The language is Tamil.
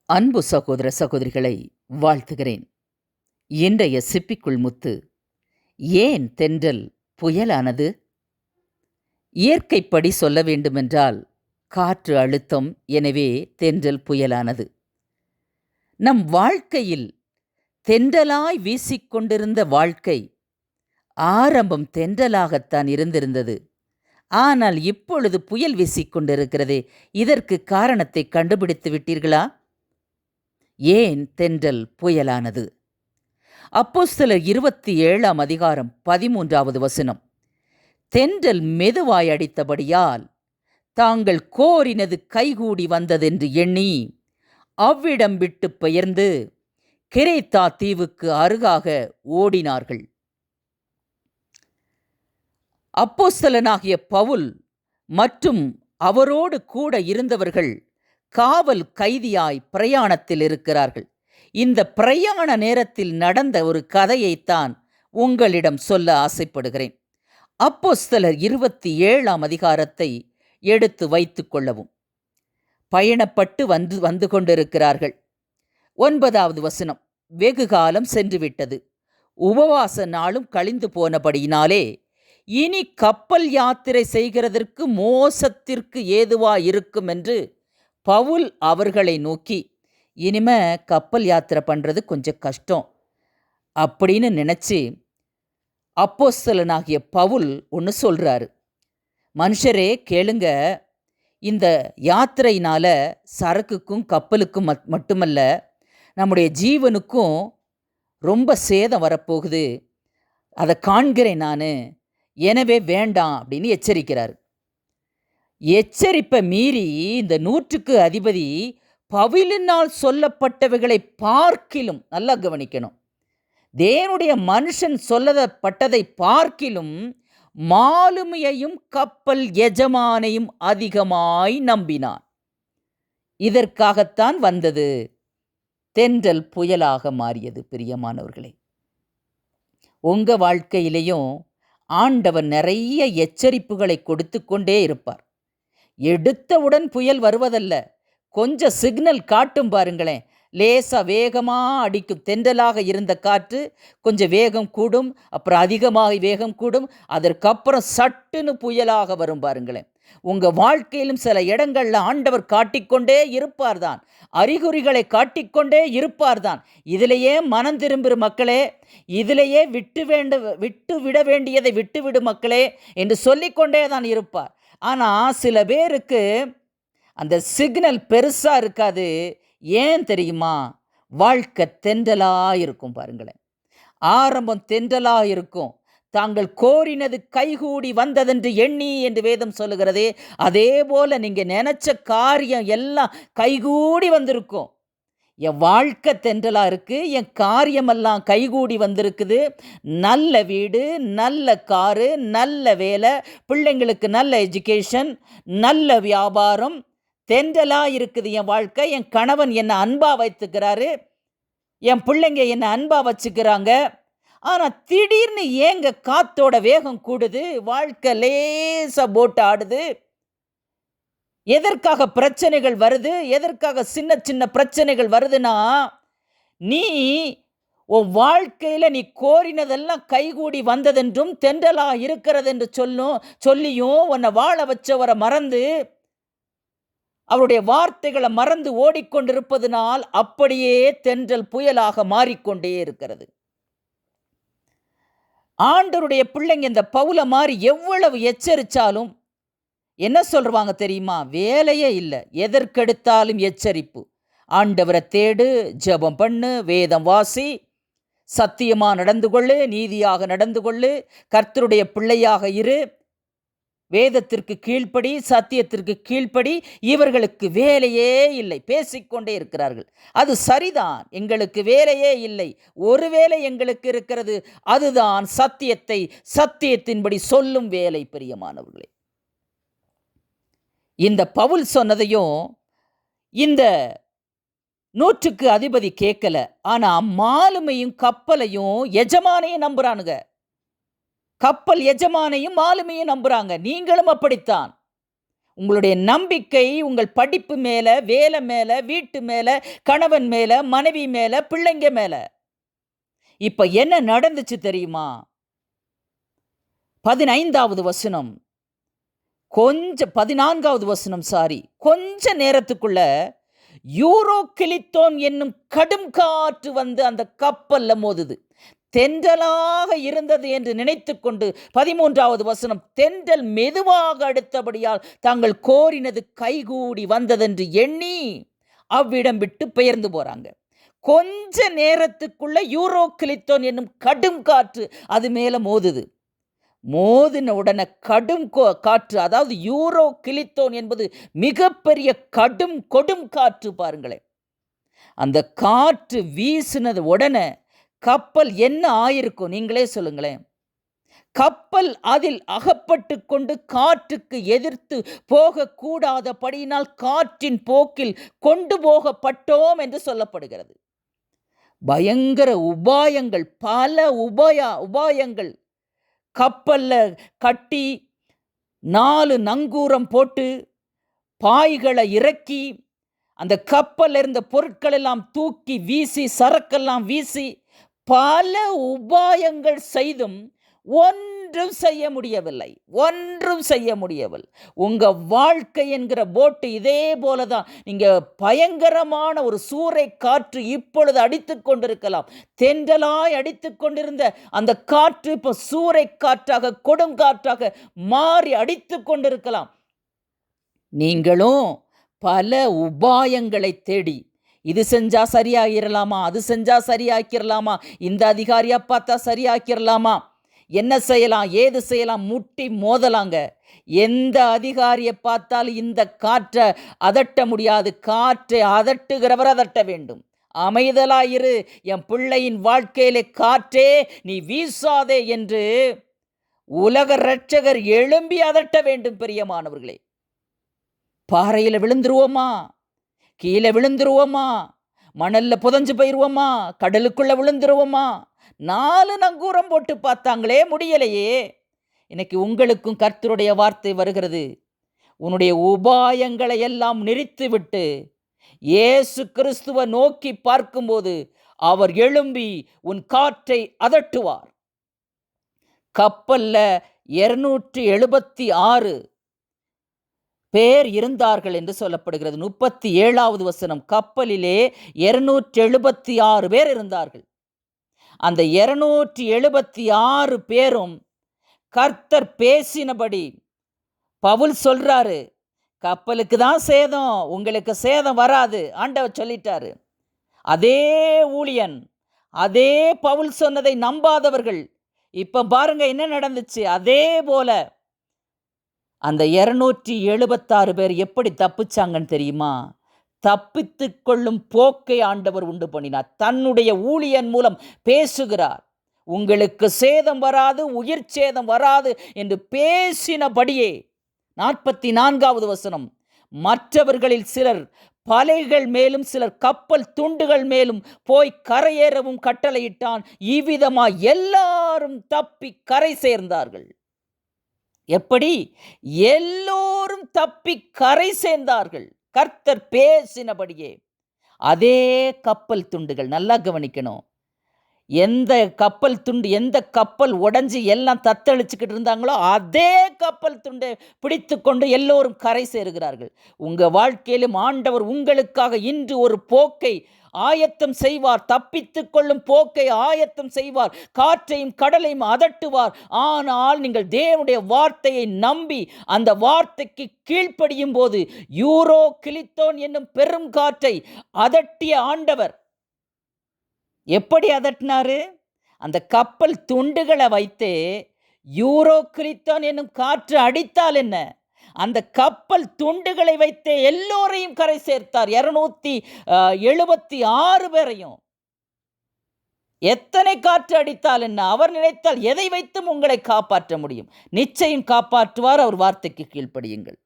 அன்பு சகோதர சகோதரிகளை வாழ்த்துகிறேன். இன்றைய சிப்பிக்குள் முத்து. ஏன் தென்றல் புயலானது? இயற்கைப்படி சொல்ல வேண்டுமென்றால் காற்று அழுத்தம், எனவே தென்றல் புயலானது. நம் வாழ்க்கையில் தென்றலாய் வீசிக்கொண்டிருந்த வாழ்க்கை ஆரம்பம் தென்றலாகத்தான் இருந்திருந்தது. ஆனால் இப்பொழுது புயல் வீசிக்கொண்டிருக்கிறதே, இதற்கு காரணத்தை கண்டுபிடித்து விட்டீர்களா? ஏன் தென்றல் புயலானது? அப்போஸ்தலர் 27ஆம் அதிகாரம் 13வது வசனம். தென்றல் மெதுவாய் அடித்தபடியால் தாங்கள் கோரினது கைகூடி வந்ததென்று எண்ணி அவ்விடம் விட்டு பெயர்ந்து கிரேத்தா தீவுக்கு அருகாக ஓடினார்கள். அப்போஸ்தலனாகிய பவுல் மற்றும் அவரோடு கூட இருந்தவர்கள் காவல் கைதியாய் பிரயாணத்தில் இருக்கிறார்கள். இந்த பிரயாண நேரத்தில் நடந்த ஒரு கதையைத்தான் உங்களிடம் சொல்ல ஆசைப்படுகிறேன். அப்போஸ்தலர் 27ஆம் அதிகாரத்தை எடுத்து வைத்து கொள்ளவும். பயணப்பட்டு வந்து கொண்டிருக்கிறார்கள். 9வது வசனம். வெகு காலம் சென்றுவிட்டது, உபவாச நாளும் கழிந்து போனபடியினாலே இனி கப்பல் யாத்திரை செய்கிறதற்கு மோசத்திற்கு ஏதுவாயிருக்கும் என்று பவுல் அவர்களை நோக்கி, இனிமே கப்பல் யாத்திரை பண்ணுறது கொஞ்சம் கஷ்டம் அப்படின்னு நினச்சி அப்போஸ்தலனாகிய பவுல் ஒன்று சொல்கிறாரு. மனுஷரே கேளுங்க, இந்த யாத்திரையினால் சரக்குக்கும் கப்பலுக்கும் மட்டுமல்ல, நம்முடைய ஜீவனுக்கும் ரொம்ப சேதம் வரப்போகுது, அதை காண்கிறேன் நான், எனவே வேண்டாம் அப்படின்னு எச்சரிக்கிறார். எச்சரிப்பை மீறி இந்த 100க்கு அதிபதி பவுலினால் சொல்லப்பட்டவைகளை பார்க்கிலும், நல்லா கவனிக்கணும், தேவனுடைய மனுஷன் சொல்லப்பட்டதை பார்க்கிலும் மாலுமியையும் கப்பல் எஜமானையும் அதிகமாய் நம்பினான். இதற்காகத்தான் வந்தது தென்றல் புயலாக மாறியது. பிரியமானவர்களே, உங்க வாழ்க்கையிலையும் ஆண்டவர் நிறைய எச்சரிப்புகளை கொடுத்து கொண்டே இருப்பார். எடுத்தவுடன் புயல் வருவதல்ல, கொஞ்சம் சிக்னல் காட்டும் பாருங்களேன். லேசாக வேகமாக அடிக்கும். தென்றலாக இருந்த காற்று கொஞ்சம் வேகம் கூடும், அப்புறம் அதிகமாக வேகம் கூடும், அதற்கப்புறம் சட்டுன்னு புயலாக வரும் பாருங்களேன். உங்கள் வாழ்க்கையிலும் சில இடங்களில் ஆண்டவர் காட்டிக்கொண்டே இருப்பார்தான், அறிகுறிகளை காட்டிக்கொண்டே இருப்பார்தான். இதிலேயே மனம் திரும்புகிற மக்களே, இதிலேயே விட்டு விட வேண்டியதை விட்டுவிடு மக்களே என்று சொல்லிக்கொண்டே தான் இருப்பார். ஆனால் சில பேருக்கு அந்த சிக்னல் பெருசாக இருக்காது. ஏன் தெரியுமா? வாழ்க்கை தென்றலாக இருக்கும் பாருங்களேன். ஆரம்பம் தென்றலாக இருக்கும். தாங்கள் கோரினது கைகூடி வந்ததென்று எண்ணி என்று வேதம் சொல்லுகிறதே, அதே போல் நீங்கள் நினச்ச காரியம் எல்லாம் கைகூடி வந்திருக்கும். என் வாழ்க்கை தென்றலாக இருக்குது, என் காரியமெல்லாம் கைகூடி வந்திருக்குது. நல்ல வீடு, நல்ல காரு, நல்ல வேலை, பிள்ளைங்களுக்கு நல்ல எஜுகேஷன், நல்ல வியாபாரம், தென்றலாக இருக்குது என் வாழ்க்கை. என் கணவன் என்னை அன்பாக வைத்துக்கிறாரு, என் பிள்ளைங்க என்னை அன்பாக வச்சுக்கிறாங்க. ஆனால் திடீர்னு ஏங்க காத்தோட வேகம் கூடுது, வாழ்க்கை லேசாக போட்டு ஆடுது. எதற்காக பிரச்சனைகள் வருது? எதற்காக சின்ன சின்ன பிரச்சனைகள் வருதுன்னா, நீ உன் வாழ்க்கையில் நீ கோரினதெல்லாம் கைகூடி வந்ததென்றும் தென்றலா இருக்கிறது என்று சொல்லியும் உன்னை வாழ வச்சவரை மறந்து, அவருடைய வார்த்தைகளை மறந்து ஓடிக்கொண்டிருப்பதனால் அப்படியே தென்றல் புயலாக மாறிக்கொண்டே இருக்கிறது. ஆண்டவருடைய பிள்ளைங்க இந்த பவுல மாதிரி எவ்வளவு எச்சரித்தாலும் என்ன சொல்லுவாங்க தெரியுமா? வேலையே இல்லை, எதற்கெடுத்தாலும் எச்சரிப்பு. ஆண்டவரை தேடு, ஜெபம் பண்ணு, வேதம் வாசி, சத்தியமாக நடந்து கொள்ளு, நீதியாக நடந்து கொள்ளு, கர்த்தருடைய பிள்ளையாக இரு, வேதத்திற்கு கீழ்ப்படி, சத்தியத்திற்கு கீழ்ப்படி. இவர்களுக்கு வேலையே இல்லை, பேசிக்கொண்டே இருக்கிறார்கள். அது சரிதான், எங்களுக்கு வேலையே இல்லை. ஒரு வேலை எங்களுக்கு இருக்கிறது, அதுதான் சத்தியத்தை சத்தியத்தின்படி சொல்லும் வேலை. பிரியமானவர்களே, இந்த பவுல் சொன்னதையும் இந்த 100க்கு அதிபதி கேட்கல. ஆனா மாலுமையும் கப்பலையும் எஜமானையும் நம்புறானுங்க. கப்பல் எஜமானையும் மாலுமையும் நம்புறாங்க. நீங்களும் அப்படித்தான். உங்களுடைய நம்பிக்கை உங்கள் படிப்பு மேல, வேலை மேல, வீட்டு மேல, கணவன் மேல, மனைவி மேல, பிள்ளைங்க மேல. இப்ப என்ன நடந்துச்சு தெரியுமா? 15வது வசனம், 14வது வசனம், கொஞ்ச நேரத்துக்குள்ள யூரோகிலித்தோன் என்னும் கடும் காற்று வந்து அந்த கப்பல்ல மோதுது. தென்றலாக இருந்தது என்று நினைத்துக்கொண்டு 13வது வசனம், தென்றல் மெதுவாக அடுத்தபடியால் தாங்கள் கோரினது கைகூடி வந்ததென்று எண்ணி அவ்விடம் விட்டு பெயர்ந்து போறாங்க. கொஞ்ச நேரத்துக்குள்ள யூரோகிலித்தோன் என்னும் கடும் காற்று அது மேல மோதுது. மோதின உடனே கடும் காற்று, அதாவது யூரோகிலித்தோன் என்பது மிகப்பெரிய கொடும் காற்று பாருங்களேன். அந்த காற்று வீசினது உடனே கப்பல் என்ன ஆயிருக்கும் நீங்களே சொல்லுங்களேன். கப்பல் அதில் அகப்பட்டு கொண்டு காற்றுக்கு எதிர்த்து போகக்கூடாதபடியினால் காற்றின் போக்கில் கொண்டு போகப்பட்டோம் என்று சொல்லப்படுகிறது. பயங்கர உபாயங்கள், பல உபாயங்கள் கப்பல்ல கட்டி 4 நங்கூரம் போட்டு பாய்களை இறக்கி அந்த கப்பல்ல இருந்த பொருட்கள் எல்லாம் தூக்கி வீசி, சரக்கெல்லாம் வீசி, பல உபாயங்கள் செய்தும் ஒன்றும் செய்ய முடியவில்லை. உங்க வாழ்க்கை என்கிற போட்டு இதே போலதான். நீங்க பயங்கரமான ஒரு சூறை காற்று இப்பொழுது அடித்துக் கொண்டிருக்கலாம். தென்றலாய் அடித்துக் கொண்டிருந்த அந்த காற்று இப்போ சூறை காற்றாக, கொடுங்காற்றாக மாறி அடித்துக் கொண்டிருக்கலாம். நீங்களும் பல உபாயங்களை தேடி, இது செஞ்சா சரியாகிடலாமா, அது செஞ்சா சரியாக்கிடலாமா, இந்த அதிகாரியா பார்த்தா சரியாக்கிடலாமா, என்ன செய்யலாம், ஏது செய்யலாம், முட்டி மோதலாங்க. எந்த அதிகாரியை பார்த்தாலும் இந்த காற்றை அதட்ட முடியாது. காற்றை அதட்டுகிறவர் அதட்ட வேண்டும். அமைதலாயிரு என் பிள்ளையின் வாழ்க்கையிலே காற்றே நீ வீசாதே என்று உலக இரட்சகர் எழும்பி அதட்ட வேண்டும். பிரியமானவர்களே, பாறையில் விழுந்துருவோமா, கீழே விழுந்துருவோமா, மணல்ல புதஞ்சு போயிருவோமா, கடலுக்குள்ள விழுந்துருவோமா? 4 நங்கூரம் போட்டு பார்த்தாங்களே, முடியலையே. இன்னைக்கு உங்களுக்கும் கர்த்தருடைய வார்த்தை வருகிறது. உன்னுடைய உபாயங்களை எல்லாம் நிறுத்திவிட்டு இயேசு கிறிஸ்துவை நோக்கி பார்க்கும்போது அவர் எழும்பி உன் காற்றை அதட்டுவார். கப்பல்ல 276 பேர் இருந்தார்கள் என்று சொல்லப்படுகிறது. 37வது வசனம், கப்பலிலே 276 பேர் இருந்தார்கள். அந்த 276 பேரும் கர்த்தர் பேசினபடி பவுல் சொல்றாரு, கப்பலுக்கு தான் சேதம், உங்களுக்கு சேதம் வராது, ஆண்டவர் சொல்லிட்டாரு. அதே ஊழியன், அதே பவுல் சொன்னதை நம்பாதவர்கள் இப்ப பாருங்க என்ன நடந்துச்சு. அதே போல அந்த 276 பேர் எப்படி தப்பிச்சாங்கன்னு தெரியுமா? தப்பித்து கொள்ளும் போக்கை ஆண்டவர் உண்டு பண்ணினார். தன்னுடைய ஊழியன் மூலம் பேசுகிறார். உங்களுக்கு சேதம் வராது, உயிர் சேதம் வராது என்று பேசினபடியே 44வது வசனம், மற்றவர்களில் சிலர் பலைகள் மேலும் சிலர் கப்பல் துண்டுகள் மேலும் போய் கரையேறவும் கட்டளையிட்டான். இவ்விதமாய் எல்லாரும் தப்பி கரை சேர்ந்தார்கள். எப்படி? எல்லோரும் தப்பி கரை சேர்ந்தார்கள், கர்த்தர் பேசினபடியே. அதே கப்பல் துண்டுகள், நல்லா கவனிக்கணும். எந்த கப்பல் துண்டு, எந்த கப்பல் உடைஞ்சி எல்லாம் தத்தளிச்சுக்கிட்டு இருந்தாங்களோ அதே கப்பல் துண்டை பிடித்து கொண்டு எல்லோரும் கரை சேருகிறார்கள். உங்கள் வாழ்க்கையிலும் ஆண்டவர் உங்களுக்காக இன்று ஒரு போக்கை ஆயத்தம் செய்வார். தப்பித்து கொள்ளும் போக்கை ஆயத்தம் செய்வார். காற்றையும் கடலையும் அதட்டுவார். ஆனால் நீங்கள் தேவனுடைய வார்த்தையை நம்பி அந்த வார்த்தைக்கு கீழ்ப்படியும் போது யூரோகிலித்தோன் என்னும் பெரும் காற்றை அதட்டிய ஆண்டவர் எப்படி அதட்டினாரு? அந்த கப்பல் துண்டுகளை வைத்து யூரோகிலித்தோன் என்னும் காற்று அடித்தால் என்ன, அந்த கப்பல் துண்டுகளை வைத்து எல்லோரையும் கரை சேர்த்தார். 276 பேரையும். எத்தனை காற்று அடித்தால் என்ன, அவர் நினைத்தால் எதை வைத்தும் உங்களை காப்பாற்ற முடியும். நிச்சயம் காப்பாற்றுவார். அவர் வார்த்தைக்கு கீழ்ப்படியுங்கள்.